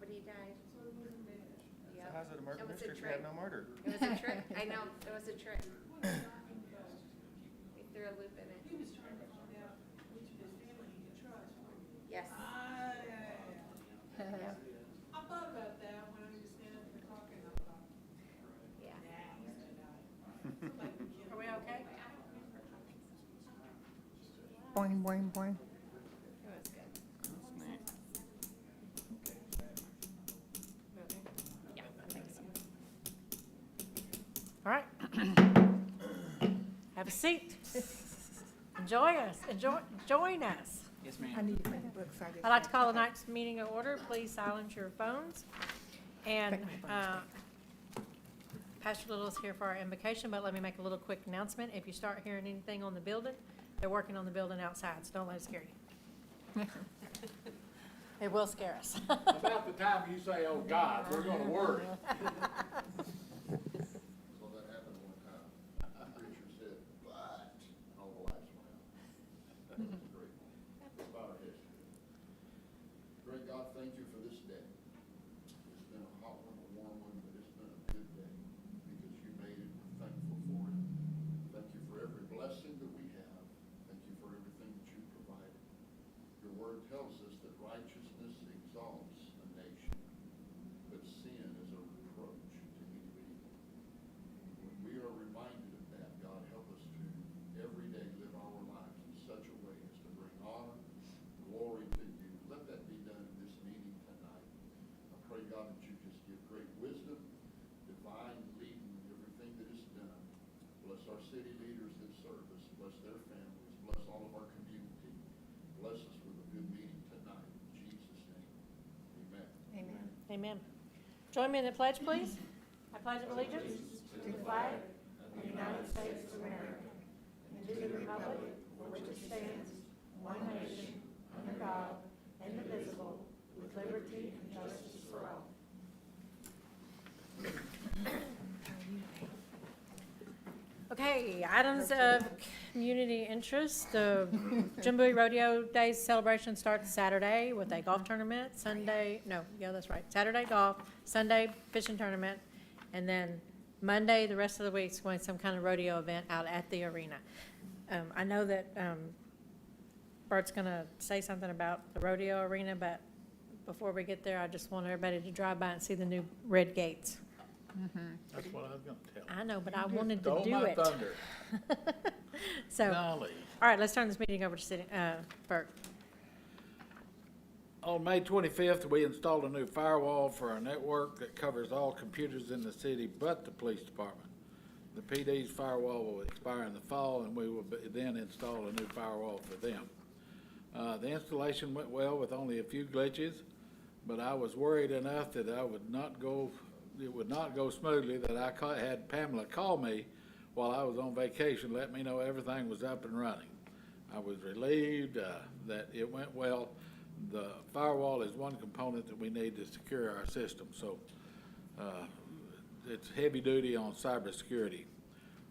but he died. So how's it a murder It was mystery a if you had trick. no murder? It was a trick. I know, it was a trick. He threw a loop in it. He was trying to find out which of his family he could trust. Yes. Yeah. I thought about that when I was standing at the clock and I thought, Yeah. nah, he's gonna die. Somebody would kill him. Are we okay? Boing, boing, boing. It was good. That's neat. Yeah, I think so. All right. Have a seat. Enjoy us. Join us. Yes, I ma'am. need to make books. I'd like to call the night's meeting to order. Please silence your phones. And Pastor Little's here for our invocation, but let me make a little quick announcement. If you start hearing anything on the building, they're working on the building outside, so don't let it scare you. It will scare us. About the time you say, oh God, we're gonna worry. So that happened one time. The preacher said, but, and all the lights went out. That was a great one. It's about our history. Great God, thank you for this day. It's been a hot one, a warm one, but it's been a good day because you made it. We're thankful for it. Thank you for every blessing that we have. Thank you for everything that you provided. Your word tells us that righteousness exalts a nation, but sin is a reproach to any people. When we are reminded of that, God, help us to every day live our lives in such a way as to bring honor, glory to you. Let that be done in this meeting tonight. I pray, God, that you just give great wisdom, divine leading in everything that is done. Bless our city leaders that serve us. Bless their families. Bless all of our community. Bless us with a good meeting tonight. In Jesus' name, amen. Amen. Amen. Join me in the pledge, please. I pledge allegiance to the flag of the United States of America and to the republic for which it stands, one nation, under God, indivisible, with liberty and justice for all. Okay, items of community interest. The Bowie Rodeo Days celebration starts Saturday with a golf tournament, Saturday golf, Sunday fishing tournament, and then Monday, the rest of the week's going to some kind of rodeo event out at the arena. I know that Bert's going to say something about the rodeo arena, but before we get there, I just want everybody to drive by and see the new red gates. That's what I was gonna tell you. I know, but I wanted to Stole do my it. thunder. So, Golly. all right, let's turn this meeting over to Bert. On May 25th, we installed a new firewall for our network that covers all computers in the city but the police department. The PD's firewall will expire in the fall, and we will then install a new firewall for them. The installation went well with only a few glitches, but I was worried enough that it would not go smoothly that I had Pamela call me while I was on vacation, let me know everything was up and running. I was relieved that it went well. The firewall is one component that we need to secure our system, so it's heavy duty on cybersecurity.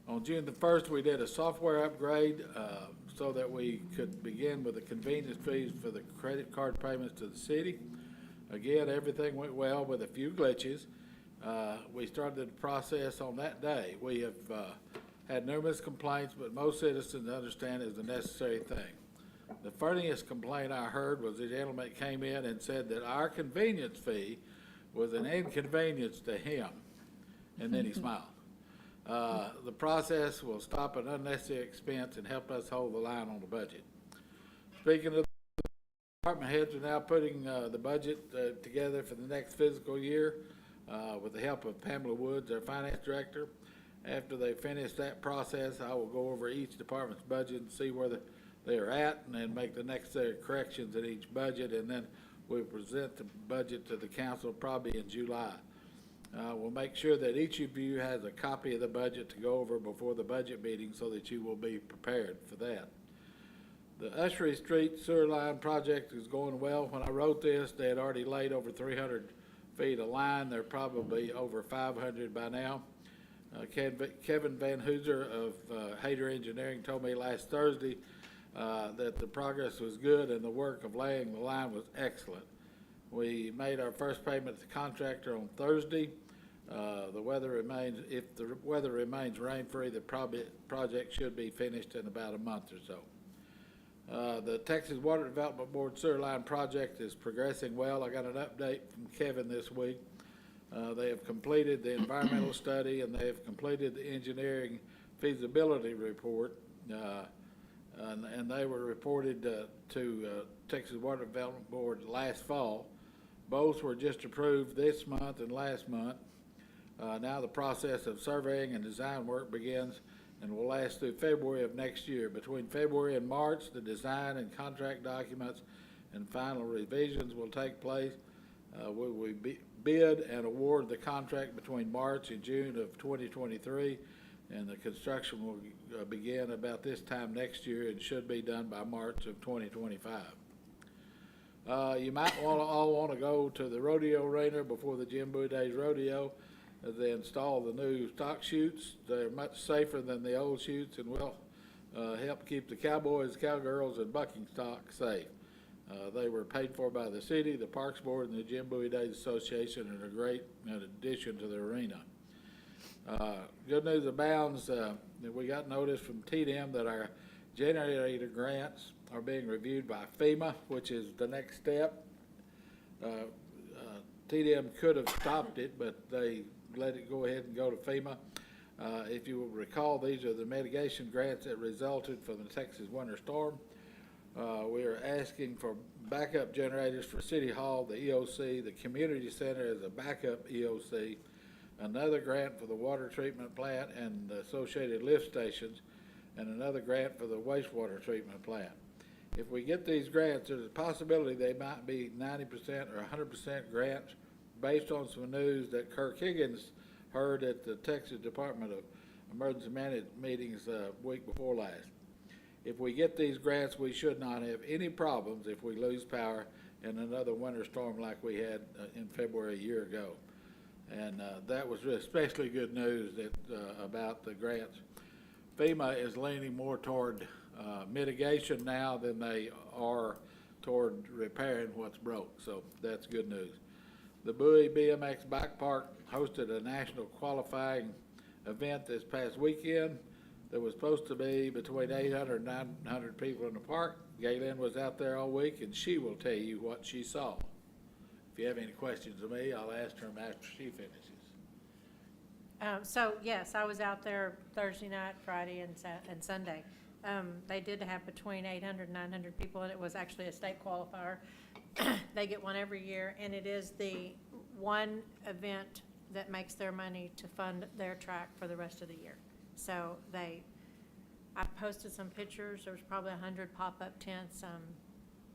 On June the 1st, we did a software upgrade so that we could begin with the convenience fees for the credit card payments to the city. Again, everything went well with a few glitches. We started the process on that day. We have had numerous complaints, but most citizens understand it is a necessary thing. The funniest complaint I heard was a gentleman came in and said that our convenience fee was an inconvenience to him, and then he smiled. The process will stop an unnecessary expense and help us hold the line on the budget. Speaking of, department heads are now putting the budget together for the next fiscal year with the help of Pamela Woods, our finance director. After they finish that process, I will go over each department's budget and see where they are at, and then make the necessary corrections in each budget, and then we'll present the budget to the council probably in July. We'll make sure that each of you has a copy of the budget to go over before the budget meeting so that you will be prepared for that. The Ussery Street sewer line project is going well. When I wrote this, they had already laid over 300 feet of line. They're probably over 500 by now. Kevin Van Hooser of Hayter Engineering told me last Thursday that the progress was good and the work of laying the line was excellent. We made our first payment to the contractor on Thursday. The weather remains, if the weather remains rain-free, the project should be finished in about a month or so. The Texas Water Development Board sewer line project is progressing well. I got an update from Kevin this week. They have completed the environmental study and they have completed the engineering feasibility report. And they were reported to Texas Water Development Board last fall. Both were just approved this month and last month. Now the process of surveying and design work begins and will last through February of next year. Between February and March, the design and contract documents and final revisions will take place. We bid and award the contract between March and June of 2023, and the construction will begin about this time next year and should be done by March of 2025. You might all want to go to the rodeo arena before the Jim Bowie Days Rodeo. They install the new stock chutes. They're much safer than the old chutes and will help keep the cowboys, cowgirls, and bucking stock safe. They were paid for by the city, the Parks Board, and the Jim Bowie Days Association, and a great addition to the arena. Good news abounds. We got notice from TDM that our generator grants are being reviewed by FEMA, which is the next step. TDM could have stopped it, but they let it go ahead and go to FEMA. If you will recall, these are the mitigation grants that resulted from the Texas winter storm. We are asking for backup generators for City Hall, the EOC, the community center as a backup EOC, another grant for the water treatment plant and the associated lift stations, and another grant for the wastewater treatment plant. If we get these grants, there's a possibility they might be 90% or 100% grants based on some news that Kirk Higgins heard at the Texas Department of Emergency Management meetings week before last. If we get these grants, we should not have any problems if we lose power in another winter storm like we had in February a year ago. And that was especially good news that, about the grants. FEMA is leaning more toward mitigation now than they are toward repairing what's broke, so that's good news. The Bowie BMX Bike Park hosted a national qualifying event this past weekend. There was supposed to be between 800 and 900 people in the park. Galen was out there all week, and she will tell you what she saw. If you have any questions of me, I'll ask her after she finishes. So yes, I was out there Thursday night, Friday, and Sunday. They did have between 800 and 900 people, and it was actually a state qualifier. They get one every year, and it is the one event that makes their money to fund their track for the rest of the year. So I posted some pictures. There was probably 100 pop-up tents,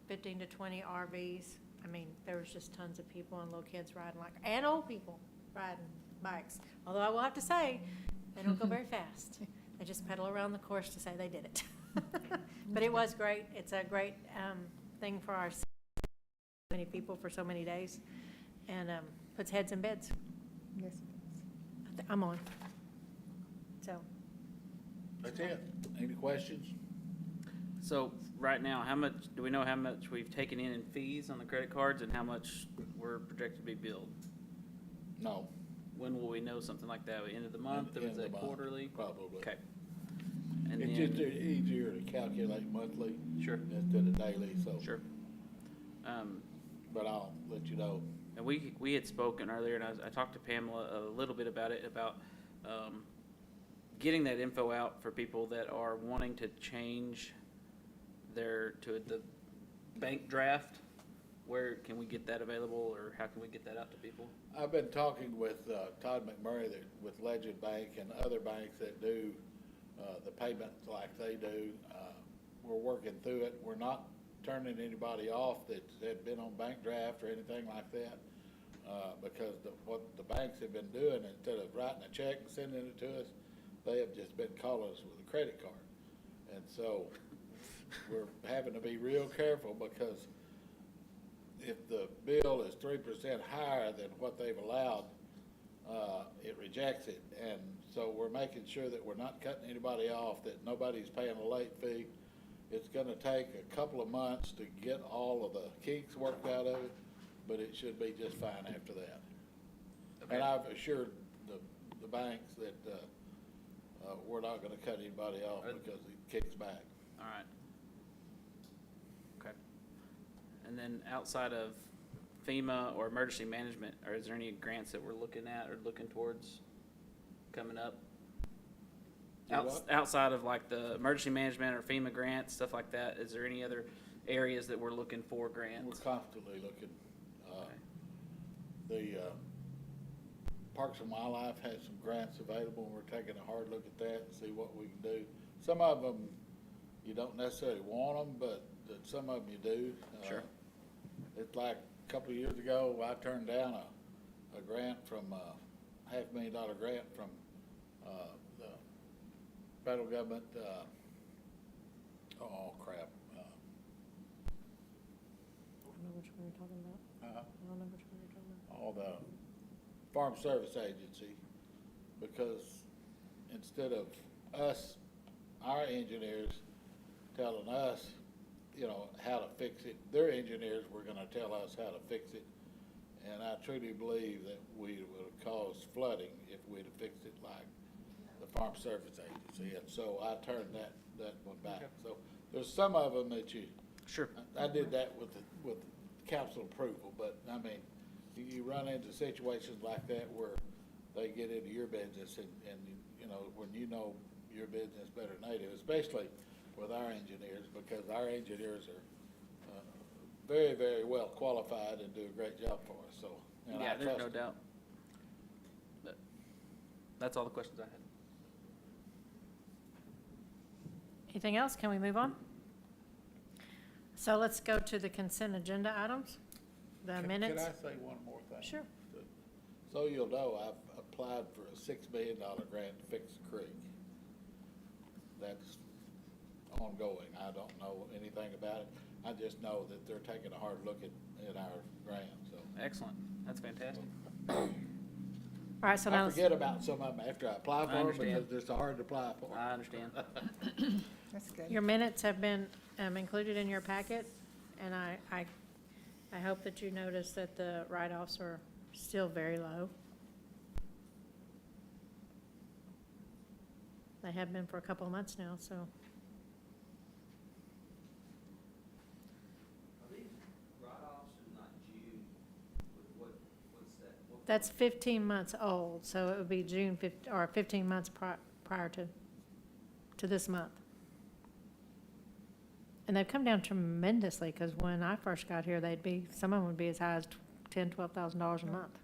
15 to 20 RVs. I mean, there was just tons of people and little kids riding and old people riding bikes. Although I will have to say, they don't go very fast. They just pedal around the course to say they did it. But it was great. It's a great thing for our city. Many people for so many days, and puts heads in beds. Yes. I'm on. So. That's it. Any questions? So right now, do we know how much we've taken in fees on the credit cards and how much we're projected to be billed? No. When will we know something like that? End of the month, or is that quarterly? Probably. Okay. And It's then, just easier to calculate monthly sure, instead of daily, so. sure. But I'll let you know. And we had spoken earlier, and I talked to Pamela a little bit about it, about getting that info out for people that are wanting to change to the bank draft. Where can we get that available, or how can we get that out to people? I've been talking with Todd McMurray with Legend Bank and other banks that do the payments like they do. We're working through it. We're not turning anybody off that had been on bank draft or anything like that, because what the banks have been doing, instead of writing a check and sending it to us, they have just been calling us with a credit card. And so we're having to be real careful, because if the bill is 3% higher than what they've allowed, it rejects it. And so we're making sure that we're not cutting anybody off, that nobody's paying a late fee. It's going to take a couple of months to get all of the kinks worked out of it. but it should be just fine after that. Okay. And I've assured the banks that, we're not gonna cut anybody off because it kicks back. All right. Okay. And then outside of FEMA or emergency management, or is there any grants that we're looking at or looking towards coming up? Do what? Outside of like the emergency management or FEMA grants, stuff like that, is there any other areas that we're looking for We're grants? constantly looking. Okay. The Parks and Wildlife has some grants available, and we're taking a hard look at that and see what we can do. Some of them, you don't necessarily want them, but some of them you do. Sure. It's like a couple of years ago, I turned down a grant from, $500,000 grant from the federal government, oh crap. I don't know which one you're talking about. I don't know which one you're talking about. All the Farm Service Agency, because instead of us, our engineers telling us, you know, how to fix it, their engineers were gonna tell us how to fix it. And I truly believe that we would have caused flooding if we'd have fixed it like the Farm Service Agency. And so I turned that one back. So there's some of them that Sure. I did that with council approval, but I mean, you run into situations like that where they get into your business and you know, when you know your business better than they do, especially with our engineers, because our engineers are very, very well qualified and do a great job for us, so. And I Yeah, there's trust no them. doubt. But that's all the questions I had. Anything else? Can we move on? So let's go to the consent agenda items, the minutes. Can I say one more thing? Sure. So you'll know, I've applied for a $6 million grant to fix the creek. That's ongoing. I don't know anything about it. I just know that they're taking a hard look at our grant, so. Excellent. That's fantastic. All right, so now I let's, forget about some of them after I apply for them understand. because they're so hard to apply for. I understand. That's good. your minutes have been included in your packet, and I hope that you notice that the write-offs are still very low. They have been for a couple of months now, so. Are these write-offs in like June? What's that? That's 15 months old, so it would be June 15, or 15 months prior to this month. And they've come down tremendously, because when I first got here, some of them would be as high as $10,000, $12,000 a month.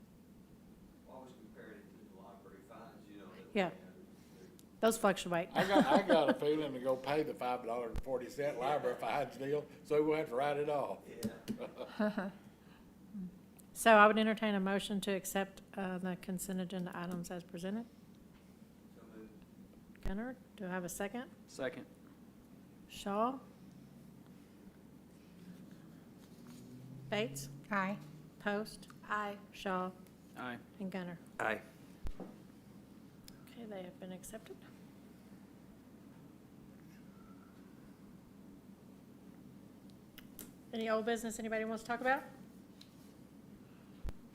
Always compared it to the library fines, you know. that Yeah. Those fluctuate. I got a feeling to go pay the $5.40 library fines deal, so we'll have to write it off. Yeah. So I would entertain a motion to accept the consent agenda items as presented. So moved. Gunnar, do I have a second? Second. Shaw? Bates? Aye. Post? Aye. Shaw? Aye. And Gunnar? Aye. Okay, they have been accepted. Any old business anybody wants to talk about?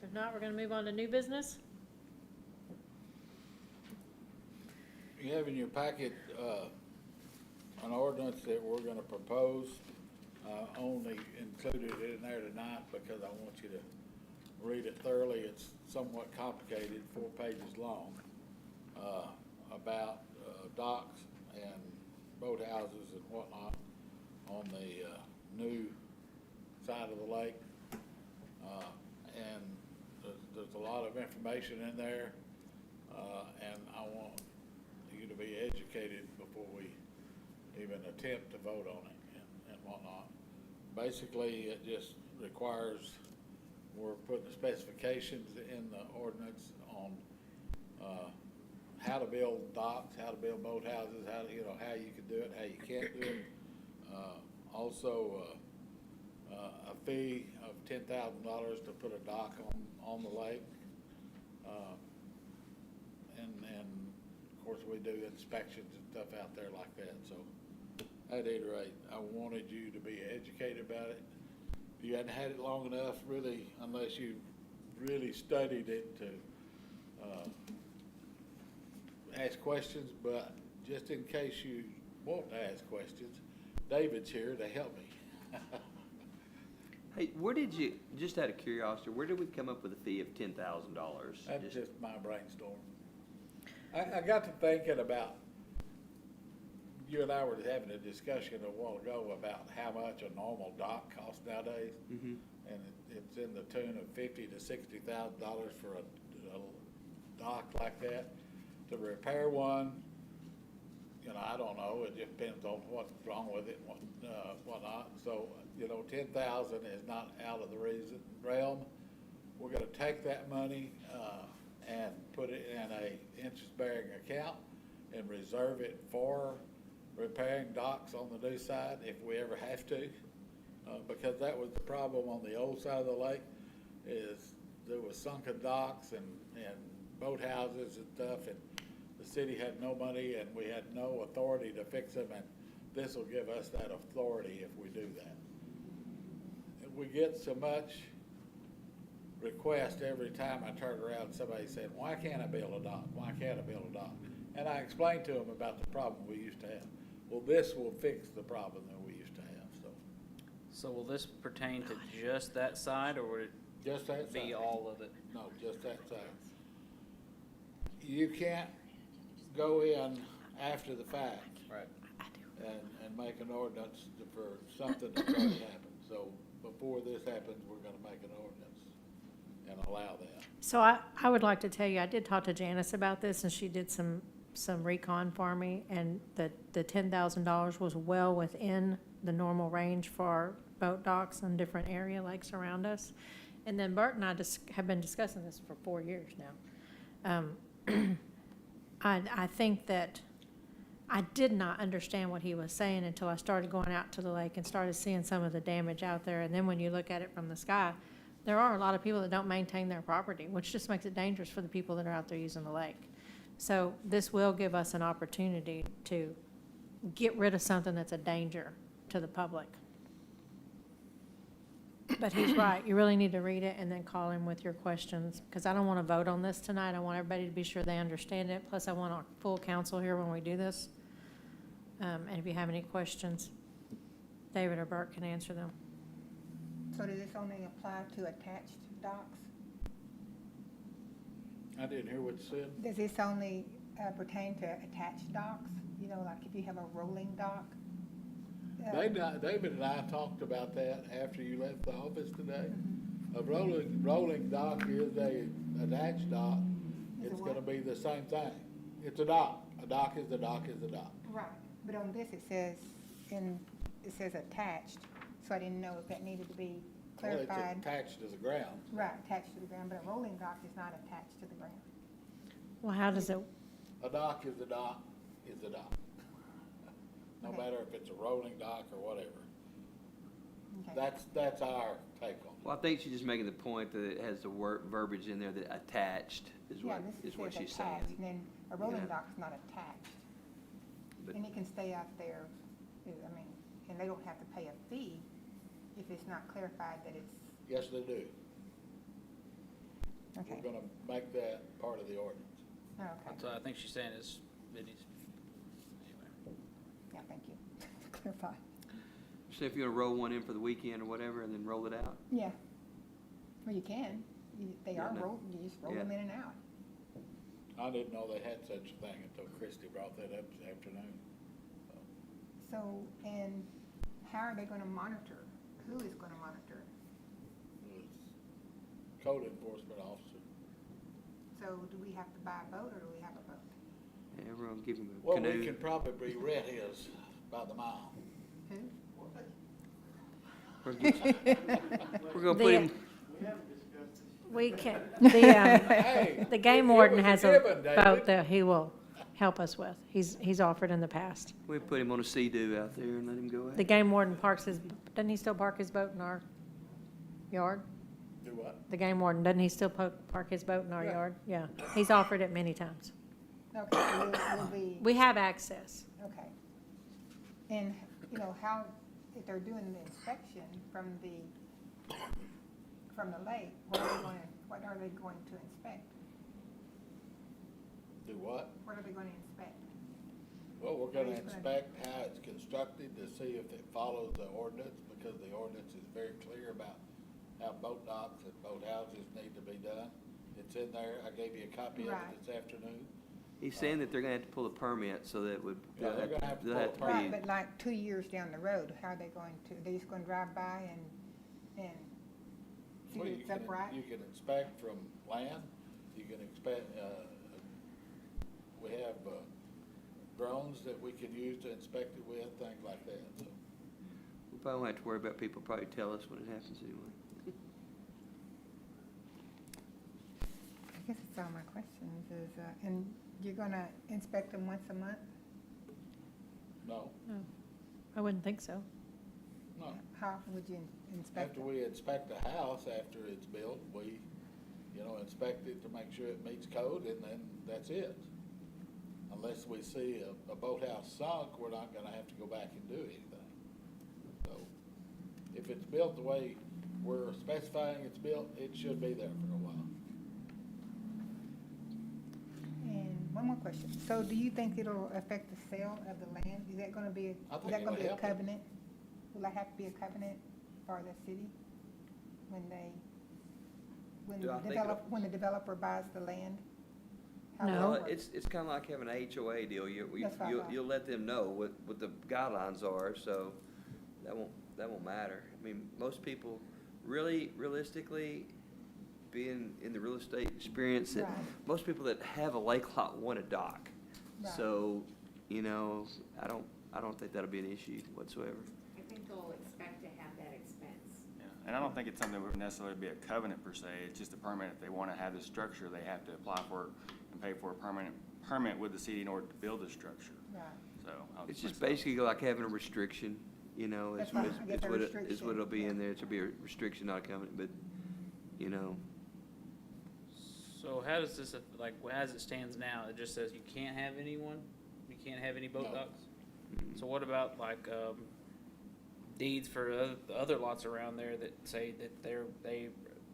If not, we're gonna move on to new business. You have in your packet, an ordinance that we're gonna propose. Only included it in there tonight because I want you to read it thoroughly. It's somewhat complicated, 4 pages long, about docks and boathouses and whatnot on the new side of the lake. And there's a lot of information in there, and I want you to be educated before we even attempt to vote on it and whatnot. Basically, it just requires, we're putting the specifications in the ordinance on how to build docks, how to build boathouses, how you can do it, how you can't do it. Also, a fee of $10,000 to put a dock on the lake. And of course, we do inspections and stuff out there like that, so at any rate, I wanted you to be educated about it you hadn't had it long enough, really, unless you really studied it to ask questions, but just in case you want to ask questions, David's here to help me. Hey, where did you, just out of curiosity, where did we come up with a fee of $10,000? That's just my brainstorm. I got to thinking about, you and I were having a discussion a while ago about how much a normal dock costs nowadays. Mhm. And it's in the tune of $50,000 to $60,000 for a dock like that. To repair one, I don't know, it just depends on what's wrong with it and whatnot. So, 10,000 is not out of the realm. We're gonna take that money, and put it in a interest-bearing account and reserve it for repairing docks on the new side if we ever have to. Because that was the problem on the old side of the lake, is there was sunken docks and boathouses and stuff, and the city had no money and we had no authority to fix them, and this will give us that authority if we do that. And we get so much request every time I turn around, somebody said, why can't I build a dock? Why can't I build a dock? And I explained to them about the problem we used to have. Well, this will fix the problem that we used to have, so. So will this pertain to just that side, or would it Just that side. be all of it? No, just that side. You can't go in after the fact. Right. And make an ordinance for something that's already happened. So before this happens, we're gonna make an ordinance and allow that. So I would like to tell you, I did talk to Janice about this, and she did some recon for me, and the $10,000 was well within the normal range for boat docks in different area lakes around us. And then Bert and I have been discussing this for 4 years now. I think that I did not understand what he was saying until I started going out to the lake and started seeing some of the damage out there. And then when you look at it from the sky, there are a lot of people that don't maintain their property, which just makes it dangerous for the people that are out there using the lake. So this will give us an opportunity to get rid of something that's a danger to the public. But he's right, you really need to read it and then call him with your questions, because I don't want to vote on this tonight. I want everybody to be sure they understand it. Plus, I want our full council here when we do this. And if you have any questions, David or Bert can answer them. So does this only apply to attached docks? I didn't hear what you said. Does this only pertain to attached docks? Like if you have a rolling dock? David and I talked about that after you left the office today. Mhm. A rolling dock is a attached dock. Is It's a gonna what? be the same thing. It's a dock. A dock is a dock is a dock. Right, but on this it says attached, so I didn't know if that needed to be Well, it's clarified. attached to the ground. Right, attached to the ground, but a rolling dock is not attached to the ground. Well, how does it, A dock is a dock is a dock. No Okay. matter if it's a rolling dock or whatever. Okay. That's our take on it. Well, I think she's just making the point that it has the word verbiage in there that attached is Yeah, what, this is what says she's attached, saying. and then a rolling Yeah. dock's not attached. But- And it can stay out there, and they don't have to pay a fee if it's not clarified that it's, Yes, they do. okay. We're gonna make that part of the ordinance. Oh, okay, That's what I think she's saying is, it needs, anyway. yeah, thank you, to clarify. So if you're gonna roll one in for the weekend or whatever and then roll it out? Yeah, well, you can, they Yeah, are no. rolled, you just roll Yeah. them in and out. I didn't know they had such a thing until Christie brought that up this afternoon. So, and how are they gonna monitor? Who is gonna monitor? It was code enforcement officer. So do we have to buy a boat, or do we have a boat? Yeah, we're gonna give him a Well, canoe. we can probably rent his by the mile. Who? We're gonna put him, we can, Hey, the game it warden was a has a given, David. boat that he will help us with. He's offered in the past. we put him on a sea-doo out there and let him go out. The game warden doesn't he still park his boat in our yard? Do what? The game warden, doesn't he still park his boat in our Yeah. yard? Yeah, he's offered it many times. Okay, so we'll be, We have access. okay. And, how, if they're doing the inspection from the from the lake, what are they going to inspect? Do what? What are they gonna inspect? Well, we're gonna Are you gonna- inspect how it's constructed to see if it follows the ordinance, because the ordinance is very clear about how boat docks and boat houses need to be done. It's in there, I gave you a copy of Right. it this afternoon. He's saying that they're gonna have to pull a permit, so that would, Yeah, they're gonna have to they'll pull a have to permit. Right, be, but like 2 years down the road, how are they going to, they just gonna drive by and see Well, if you it's can- upright? You can inspect from land, you can inspect, we have drones that we can use to inspect it with, things like that, so. we probably won't have to worry about people probably tell us when it happens anyway. I guess that's all my questions is, and you're gonna inspect them once a month? No, No, I wouldn't think so. no. How often would you inspect After them? we inspect a house, after it's built, we, inspect it to make sure it meets code, and then that's it. Unless we see a boathouse sunk, we're not gonna have to go back and do anything. So, if it's built the way we're specifying it's built, it should be there for a while. And one more question. So do you think it'll affect the sale of the land? Is that gonna be, I is think that gonna it'll be a help it. covenant? Will that have to be a covenant for the city when Do I think it'll- when the developer buys the land? How No. will Well, that work? it's kinda like having an HOA deal, That's what I thought. you'll let them know what the guidelines are, so that won't matter. I mean, most people, realistically, being in the real estate experience, that Right. most people that have a lake lot want a dock. Right. So, I don't think that'll be an issue whatsoever. I think they'll expect to have that expense. Yeah, and I don't think it's something that would necessarily be a covenant per se, it's just a permit. If they wanna have this structure, they have to apply for and pay for a permit with the city in order to build the structure, Right. so. I'll It's just myself- basically like having a restriction, That's is right, I guess a what restriction, it'll be in yeah. there. It'll be a restriction, not a covenant, but, So how does this, as it stands now, it just says you can't have anyone? You can't have any boat No. docks? So what about deeds for the other lots around there that say that they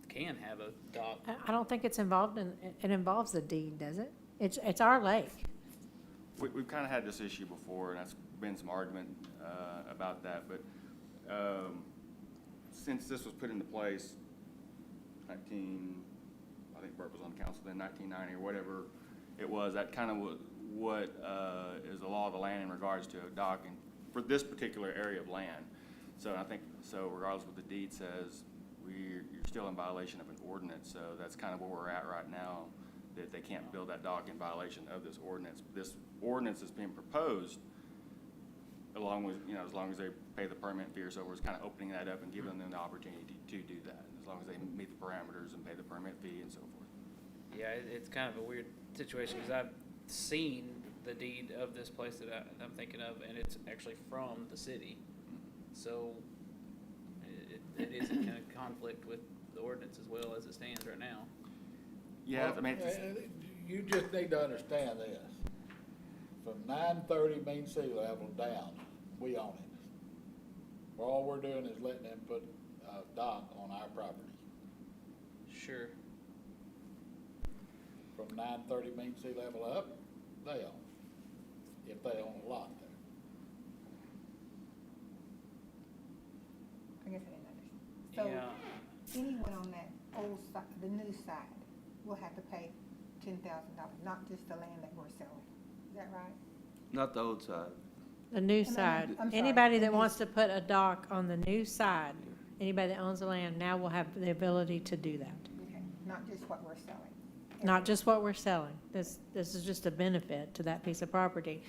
can have a dock? I don't think it's involved it involves the deed, does it? It's our lake. We've kinda had this issue before, and that's been some argument, about that, but, since this was put into place, I think Bert was on council then, 1990 or whatever it was, that kind of what is the law of the land in regards to a dock and for this particular area of land. So I think, regardless of what the deed says, you're still in violation of an ordinance, so that's kind of where we're at right now, that they can't build that dock in violation of this ordinance. This ordinance is being proposed along with, as long as they pay the permit fee or so, we're just kind of opening that up and giving them the opportunity to do that, as long as they meet the parameters and pay the permit fee and so forth. Yeah, it's kind of a weird situation, because I've seen the deed of this place that I'm thinking of, and it's actually from the city. So it is in kind of conflict with the ordinance as well as it stands right now. Yeah, I mean, You just need to understand this. From 930 mean sea level down, we own it. All we're doing is letting them put a dock on our property. Sure. From 930 mean sea level up, they own, if they own a lot there. I guess I didn't understand. Yeah. So anyone on that old side, the new side, will have to pay $10,000, not just the land that we're selling. Is that right? Not the old side. The new no, side. I'm sorry, Anybody the that new- wants to put a dock on the new side, anybody that owns the land now will have the ability to do that. Okay, not just what we're selling. Not just what we're selling. This is just a benefit to that piece of property.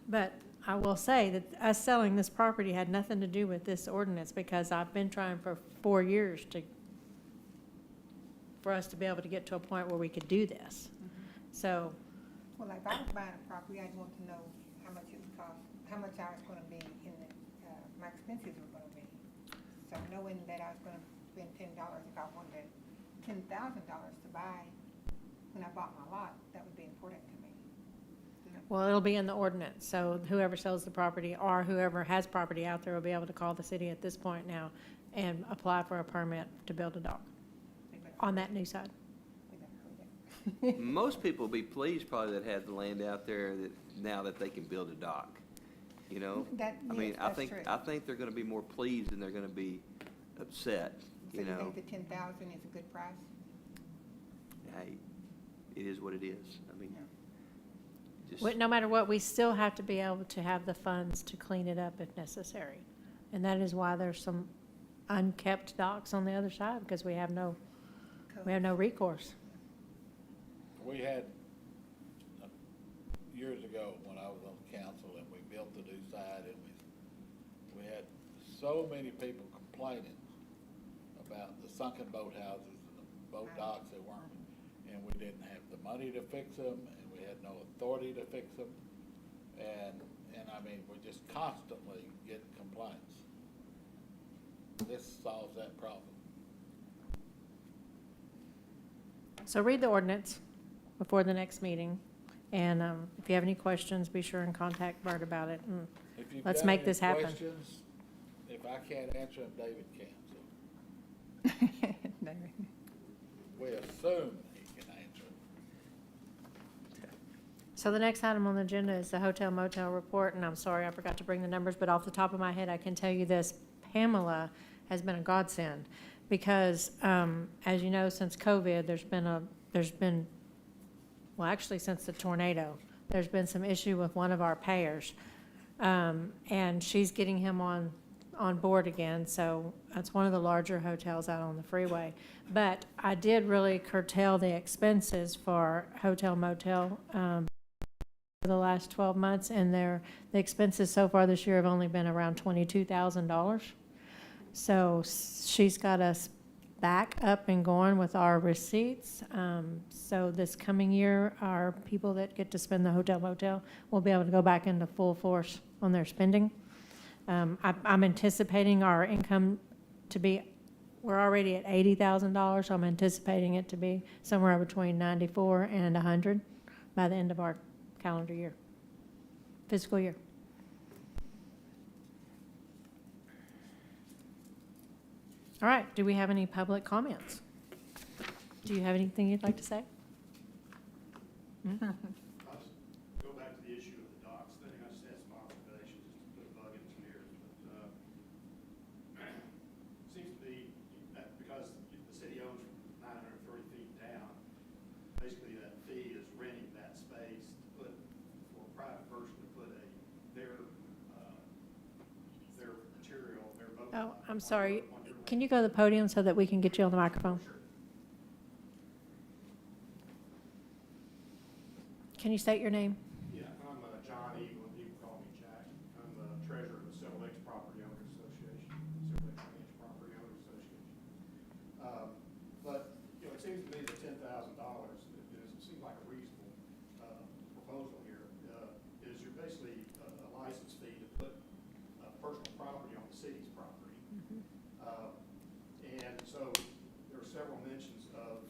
But I will say that us selling this property had nothing to do with this ordinance, because I've been trying for 4 years for us to be able to get to a point where we could do this. So, Well, if I was buying a property, I'd want to know how much it would cost, how much I was gonna be in the, my expenses were gonna be. So knowing that I was gonna spend $10, if I wanted $10,000 to buy, when I bought my lot, that would be important to me. well, it'll be in the ordinance, so whoever sells the property or whoever has property out there will be able to call the city at this point now and apply for a permit to build a dock on that new side. We never heard that. Most people will be pleased probably that have the land out there that, now that they can build a dock, you know? That- I mean, yes, I that's think, true. I think they're gonna be more pleased than they're gonna be upset, So you know? think the 10,000 is a good price? Hey, it is what it is. I mean, just. No matter what, we still have to be able to have the funds to clean it up if necessary. And that is why there's some unkept docks on the other side, because we have no recourse. We had, years ago, when I was on council, and we built the new side, and we had so many people complaining about the sunken boathouses and the boat docks that weren't, and we didn't have the money to fix them, and we had no authority to fix them, and I mean, we just constantly get complaints. This solves that problem. So read the ordinance before the next meeting, and if you have any questions, be sure and contact Bert about it. And If you've let's got make any this happen. questions, if I can't answer them, David can, so David. we assume he can answer them. So the next item on the agenda is the hotel motel report, and I'm sorry, I forgot to bring the numbers, but off the top of my head, I can tell you this. Pamela has been a godsend, because, as you know, since COVID, well, actually, since the tornado, there's been some issue with one of our payers. And she's getting him on board again, so that's one of the larger hotels out on the freeway. But I did really curtail the expenses for hotel motel, for the last 12 months, and the expenses so far this year have only been around $22,000. So she's got us back up and going with our receipts. So this coming year, our people that get to spend the hotel motel will be able to go back into full force on their spending. I'm anticipating our income to be, we're already at $80,000, so I'm anticipating it to be somewhere between 94 and 100 by the end of our calendar year, fiscal year. All right, do we have any public comments? Do you have anything you'd like to say? Hmm? I'll just go back to the issue of the docks thing. I just had some observations, just to put a bug in some ears. But seems to be that because the city owns from 930 feet down, basically that fee is renting that space to put, for a private person to put their material, their boat. Oh, dock I'm on sorry. their land. Can you go to the podium so that we can get you on the microphone? Sure. Can you state your name? Yeah, I'm John Eagle, and people call me Jack. I'm the treasurer of the Silver Lakes Property Owners Association, Silver Lakes Ranch Property Owners Association. But, you know, it seems to me that $10,000 seems like a reasonable proposal here. Is you're basically a license fee to put personal property on the city's property. And so there are several mentions of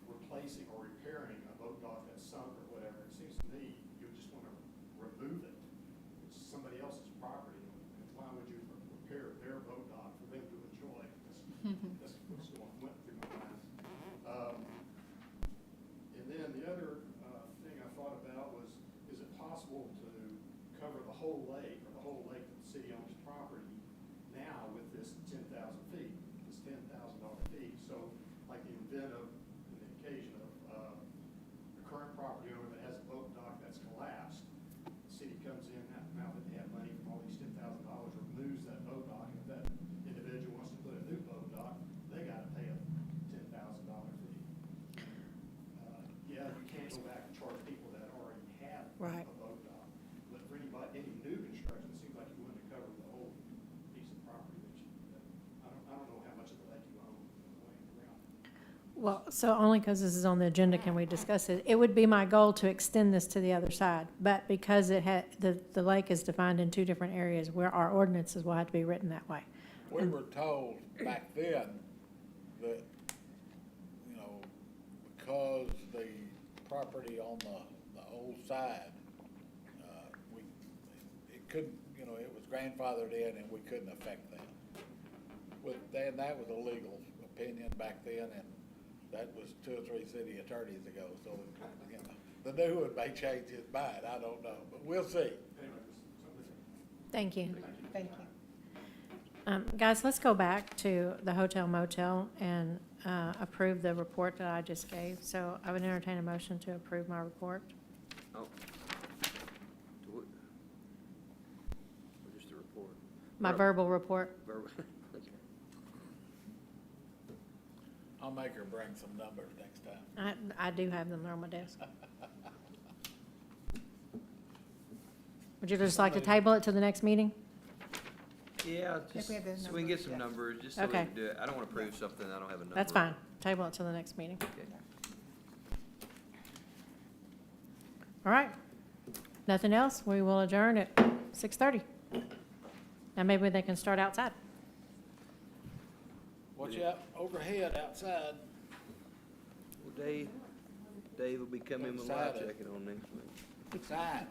replacing or repairing a boat dock that's sunk or whatever. It seems to me you would just want to remove it. It's somebody else's property. And why would you repair their boat dock for them to enjoy? That's what's went through my mind. And then the other thing I thought about was, is it possible to cover the whole lake, or the whole lake that the city owns property now with this 10,000 feet, this $10,000 fee? So like the event of, in the occasion of the current property owner that has a boat dock that's collapsed, the city comes in, now that they have money from all these $10,000, removes that boat dock, and if that individual wants to put a new boat dock, they gotta pay a $10,000 fee. Yeah, you can't go back and charge people that already have Right. a boat dock, but for anybody, any new construction, it seems like you want to cover the whole piece of property that I don't know how much of the lake you own laying around. Well, so only because this is on the agenda can we discuss it. It would be my goal to extend this to the other side, but because the lake is defined in two different areas, where our ordinances will have to be written that way. We were told back then that, you know, because the property on the old side, it couldn't, you know, it was grandfathered in and we couldn't affect that. then that was a legal opinion back then, and that was 2 or 3 city attorneys ago, so, you know, the new one may change his mind, I don't know, but we'll see. Thank you. Thank you. Guys, let's go back to the hotel motel and approve the report that I just gave. So I would entertain a motion to approve my report. Oh. Do it. Or just a report? My verbal report. Verbal. Okay. I'll make her bring some numbers next time. I do have them there on my desk. Would you just like to table it to the next meeting? Yeah, If just, we have those so we can get numbers, some yeah. numbers, just so we Okay. can do it. I don't wanna prove something I don't have a number. That's fine. Table it to the next meeting. Okay. All right. Nothing else? We will adjourn at 6:30. Now maybe they can start outside. Watch out overhead outside. Well, Dave will be coming with live checking on next week. Sign.